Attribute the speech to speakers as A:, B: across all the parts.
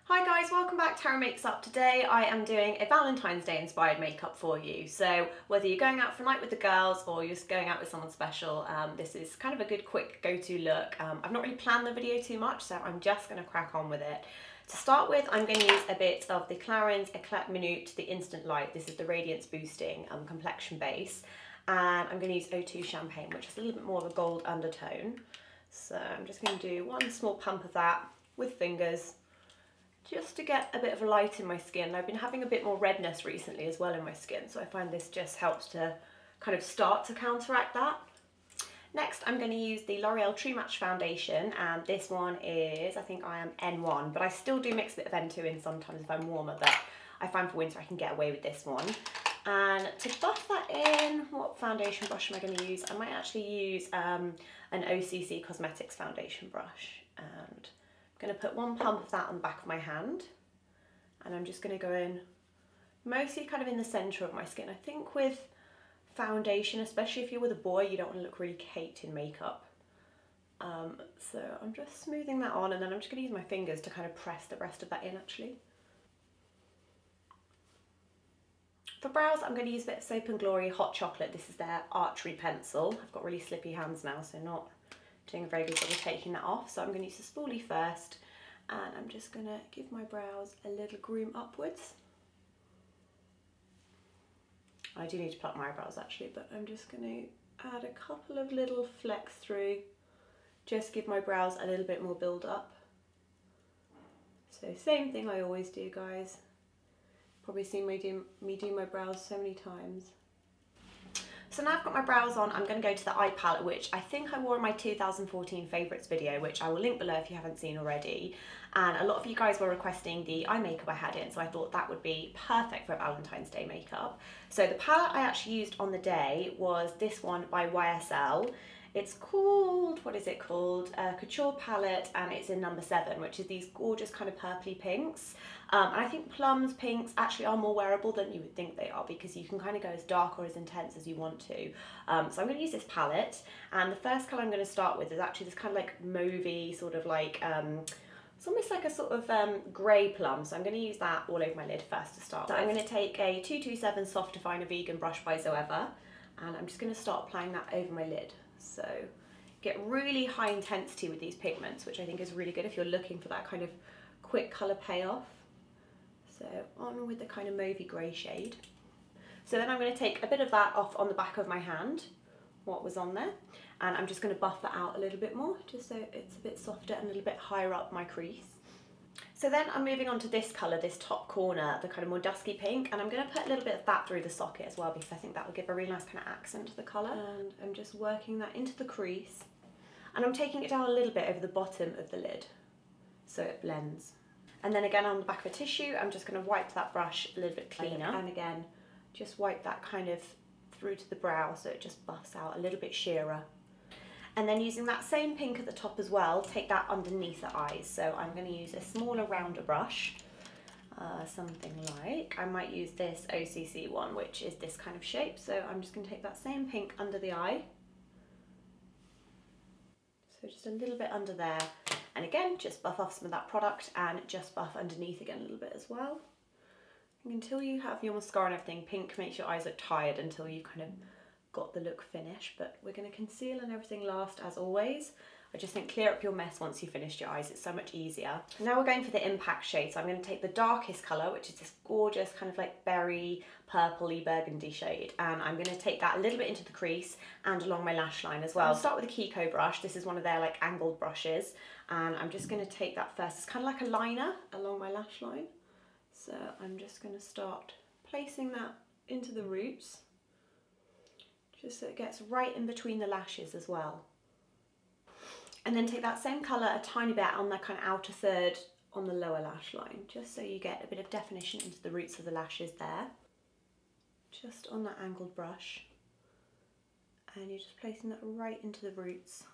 A: Hi guys, welcome back to Tara Makes Up. Today I am doing a Valentine's Day inspired makeup for you. So whether you're going out for a night with the girls or you're just going out with someone special, this is kind of a good quick go-to look. I've not really planned the video too much, so I'm just going to crack on with it. To start with, I'm going to use a bit of the Clarins Eclat Minute, the Instant Light. This is the Radiance Boosting complexion base. And I'm going to use O2 Champagne, which is a little bit more of a gold undertone. So I'm just going to do one small pump of that with fingers, just to get a bit of a light in my skin. I've been having a bit more redness recently as well in my skin, so I find this just helps to kind of start to counteract that. Next, I'm going to use the L'Oreal True Match Foundation, and this one is, I think I am N1, but I still do mix a bit of N2 in sometimes if I'm warmer, but I find for winter I can get away with this one. And to buff that in, what foundation brush am I going to use? I might actually use an OCC Cosmetics foundation brush, and I'm going to put one pump of that on the back of my hand, and I'm just going to go in mostly kind of in the centre of my skin. I think with foundation, especially if you're with a boy, you don't want to look really caked in makeup. So I'm just smoothing that on, and then I'm just going to use my fingers to kind of press the rest of that in actually. For brows, I'm going to use a bit of Soap & Glory Hot Chocolate. This is their Archery pencil. I've got really slippy hands now, so not doing a very good job of taking that off. So I'm going to use the spoolie first, and I'm just going to give my brows a little groom upwards. I do need to pluck my eyebrows actually, but I'm just going to add a couple of little flecks through, just give my brows a little bit more build up. So same thing I always do, guys. Probably seen me do my brows so many times. So now I've got my brows on, I'm going to go to the eye palette, which I think I wore in my 2014 favourites video, which I will link below if you haven't seen already. And a lot of you guys were requesting the eye makeup I had in, so I thought that would be perfect for a Valentine's Day makeup. So the palette I actually used on the day was this one by YSL. It's called, what is it called? Couture Palette, and it's in number 7, which is these gorgeous kind of purpley pinks. And I think plums, pinks actually are more wearable than you would think they are, because you can kind of go as dark or as intense as you want to. So I'm going to use this palette, and the first colour I'm going to start with is actually this kind of like mauvey, sort of like, it's almost like a sort of grey plum, so I'm going to use that all over my lid first to start with. So I'm going to take a 227 Soft Definer Vegan brush by Zoeva, and I'm just going to start applying that over my lid. So get really high intensity with these pigments, which I think is really good if you're looking for that kind of quick colour payoff. So on with the kind of mauvey grey shade. So then I'm going to take a bit of that off on the back of my hand, what was on there, and I'm just going to buff that out a little bit more, just so it's a bit softer and a little bit higher up my crease. So then I'm moving on to this colour, this top corner, the kind of more dusky pink, and I'm going to put a little bit of that through the socket as well, because I think that will give a really nice kind of accent to the colour. And I'm just working that into the crease, and I'm taking it down a little bit over the bottom of the lid, so it blends. And then again on the back of a tissue, I'm just going to wipe that brush a little bit cleaner, and again, just wipe that kind of through to the brow so it just buffs out a little bit sheerer. And then using that same pink at the top as well, take that underneath the eyes. So I'm going to use a smaller, rounder brush, something like, I might use this OCC one, which is this kind of shape. So I'm just going to take that same pink under the eye. So just a little bit under there. And again, just buff off some of that product and just buff underneath again a little bit as well. And until you have your mascara and everything, pink makes your eyes look tired until you kind of got the look finished, but we're going to conceal and everything last as always. I just think clear up your mess once you've finished your eyes, it's so much easier. Now we're going for the impact shade, so I'm going to take the darkest colour, which is this gorgeous kind of like berry, purpley, burgundy shade, and I'm going to take that a little bit into the crease and along my lash line as well. I'll start with a Eyeko brush. This is one of their like angled brushes, and I'm just going to take that first. It's kind of like a liner along my lash line, so I'm just going to start placing that into the roots, just so it gets right in between the lashes as well. And then take that same colour a tiny bit on the kind of outer third on the lower lash line, just so you get a bit of definition into the roots of the lashes there. Just on that angled brush. And you're just placing that right into the roots.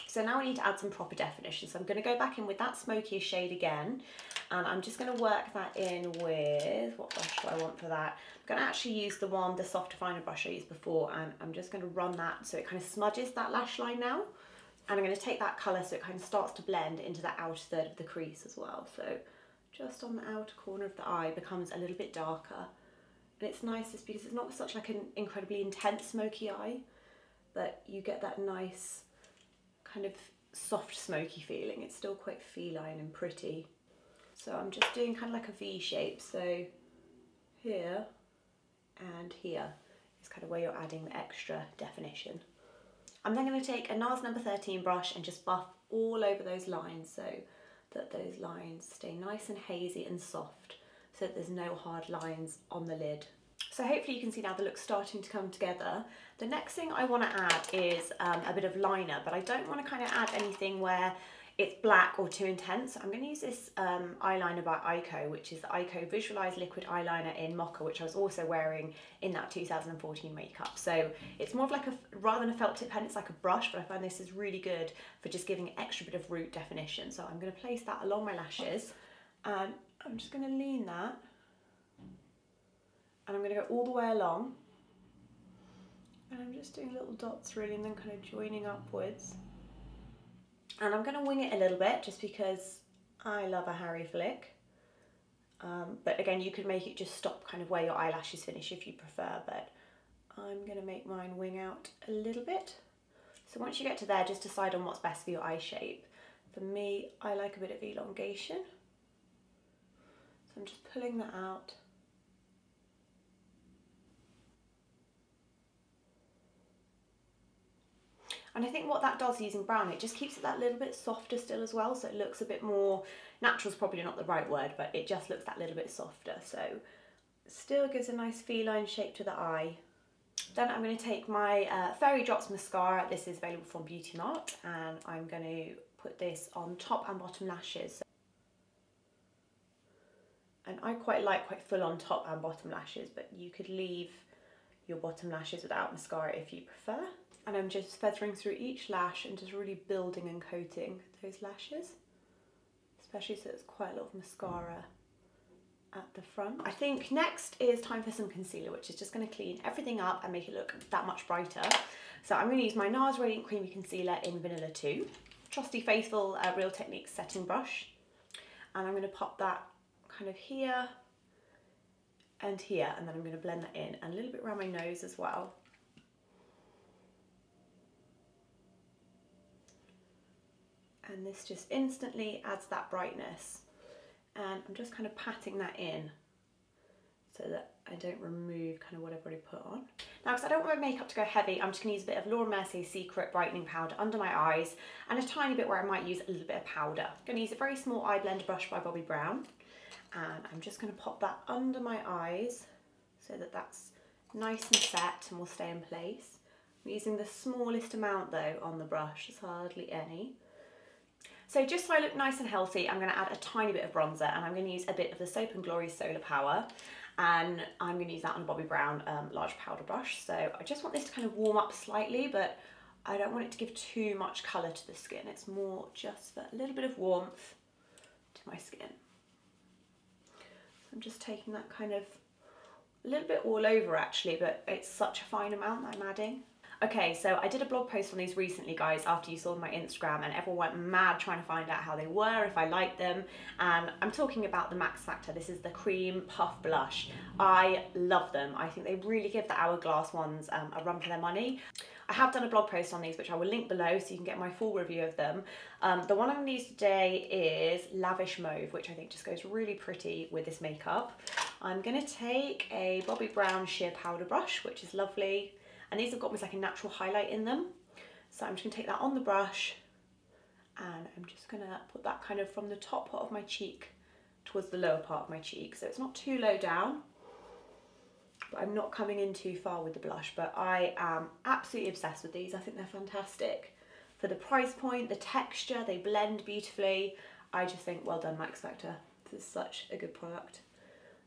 A: So now we need to add some proper definition. So I'm going to go back in with that smokier shade again, and I'm just going to work that in with, what brush do I want for that? I'm going to actually use the soft definer brush I used before, and I'm just going to run that so it kind of smudges that lash line now. And I'm going to take that colour so it kind of starts to blend into the outer third of the crease as well. So just on the outer corner of the eye becomes a little bit darker. And it's nice just because it's not such like an incredibly intense smoky eye, but you get that nice kind of soft smoky feeling. It's still quite feline and pretty. So I'm just doing kind of like a V shape. So here and here is kind of where you're adding the extra definition. I'm then going to take a Nars number 13 brush and just buff all over those lines so that those lines stay nice and hazy and soft, so that there's no hard lines on the lid. So hopefully you can see now the look's starting to come together. The next thing I want to add is a bit of liner, but I don't want to kind of add anything where it's black or too intense. I'm going to use this eyeliner by Eyeko, which is the Eyeko Visualize Liquid Eyeliner in Mocha, which I was also wearing in that 2014 makeup. So it's more of like rather than a felt tip pen, it's like a brush, but I find this is really good for just giving an extra bit of root definition. So I'm going to place that along my lashes, and I'm just going to lean that, and I'm going to go all the way along, and I'm just doing little dots really, and then kind of joining upwards. And I'm going to wing it a little bit just because I love a Harry flick. But again, you could make it just stop kind of where your eyelashes finish if you prefer, but I'm going to make mine wing out a little bit. So once you get to there, just decide on what's best for your eye shape. For me, I like a bit of elongation. So I'm just pulling that out. And I think what that does using brown, it just keeps it that little bit softer still as well, so it looks a bit more, natural's probably not the right word, but it just looks that little bit softer, so still gives a nice feline shape to the eye. Then I'm going to take my Fairy Drops mascara. This is available from Beauty Mart, and I'm going to put this on top and bottom lashes. And I quite like quite full on top and bottom lashes, but you could leave your bottom lashes without mascara if you prefer. And I'm just feathering through each lash and just really building and coating those lashes, especially so it's quite a lot of mascara at the front. I think next is time for some concealer, which is just going to clean everything up and make it look that much brighter. So I'm going to use my Nars Radiant Creamy Concealer in Vanilla 2, trusty faithful Real Techniques setting brush, and I'm going to pop that kind of here and here, and then I'm going to blend that in and a little bit around my nose as well. And this just instantly adds that brightness. And I'm just kind of patting that in so that I don't remove kind of what I've already put on. Now, because I don't want my makeup to go heavy, I'm just going to use a bit of Laura Mercier Secret Brightening Powder under my eyes, and a tiny bit where I might use a little bit of powder. I'm going to use a very small eye blender brush by Bobbi Brown, and I'm just going to pop that under my eyes so that that's nice and set and will stay in place. I'm using the smallest amount though on the brush, there's hardly any. So just so I look nice and healthy, I'm going to add a tiny bit of bronzer, and I'm going to use a bit of the Soap & Glory Solar Power, and I'm going to use that on a Bobbi Brown large powder brush. So I just want this to kind of warm up slightly, but I don't want it to give too much colour to the skin. It's more just for a little bit of warmth to my skin. So I'm just taking that kind of a little bit all over actually, but it's such a fine amount that I'm adding. Okay, so I did a blog post on these recently, guys, after you saw my Instagram, and everyone went mad trying to find out how they were, if I liked them, and I'm talking about the Max Factor. This is the Creme Puff Blush. I love them. I think they really give the Hourglass ones a run for their money. I have done a blog post on these, which I will link below so you can get my full review of them. The one I'm going to use today is Lavish Mauve, which I think just goes really pretty with this makeup. I'm going to take a Bobbi Brown sheer powder brush, which is lovely. And these have got almost like a natural highlight in them. So I'm just going to take that on the brush, and I'm just going to put that kind of from the top part of my cheek towards the lower part of my cheek. So it's not too low down, but I'm not coming in too far with the blush. But I am absolutely obsessed with these. I think they're fantastic. For the price point, the texture, they blend beautifully. I just think, well done, Max Factor. This is such a good product.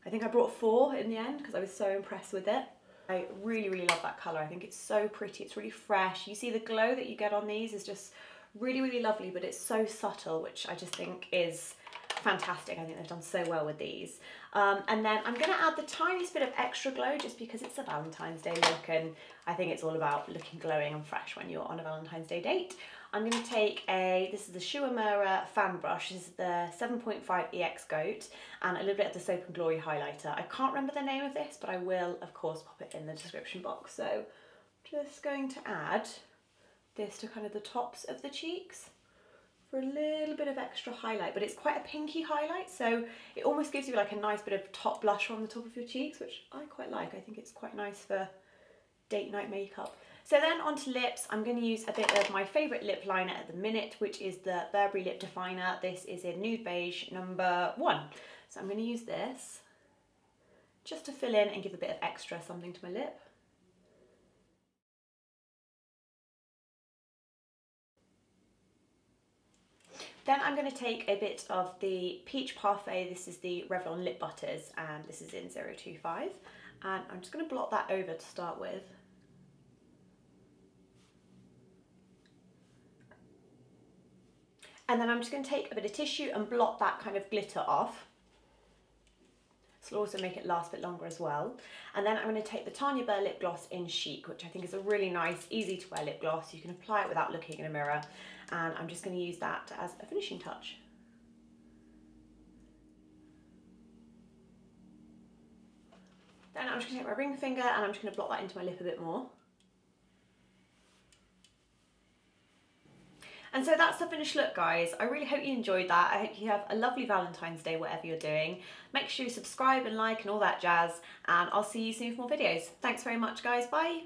A: I think I brought 4 in the end because I was so impressed with it. I really, really love that colour. I think it's so pretty, it's really fresh. You see the glow that you get on these is just really, really lovely, but it's so subtle, which I just think is fantastic. I think they've done so well with these. And then I'm going to add the tiniest bit of extra glow just because it's a Valentine's Day look, and I think it's all about looking glowing and fresh when you're on a Valentine's Day date. I'm going to take this is the Shu Uemura fan brush. This is the 7.5 EX Goat, and a little bit of the Soap and Glory highlighter. I can't remember the name of this, but I will, of course, pop it in the description box. So I'm just going to add this to kind of the tops of the cheeks for a little bit of extra highlight, but it's quite a pinky highlight, so it almost gives you like a nice bit of top blush on the top of your cheeks, which I quite like. I think it's quite nice for date night makeup. So then onto lips, I'm going to use a bit of my favourite lip liner at the minute, which is the Burberry Lip Definer. This is in Nude Beige number 1. So I'm going to use this just to fill in and give a bit of extra something to my lip. Then I'm going to take a bit of the Peach Parfait. This is the Revlon Lip Butters, and this is in 025. And I'm just going to blot that over to start with. And then I'm just going to take a bit of tissue and blot that kind of glitter off. This will also make it last a bit longer as well. And then I'm going to take the Tanya Burr Lip Gloss in Chic, which I think is a really nice, easy to wear lip gloss. You can apply it without looking in a mirror. And I'm just going to use that as a finishing touch. Then I'm just going to take my ring finger and I'm just going to blot that into my lip a bit more. And so that's the finished look, guys. I really hope you enjoyed that. I hope you have a lovely Valentine's Day, whatever you're doing. Make sure you subscribe and like and all that jazz, and I'll see you soon for more videos. Thanks very much, guys. Bye.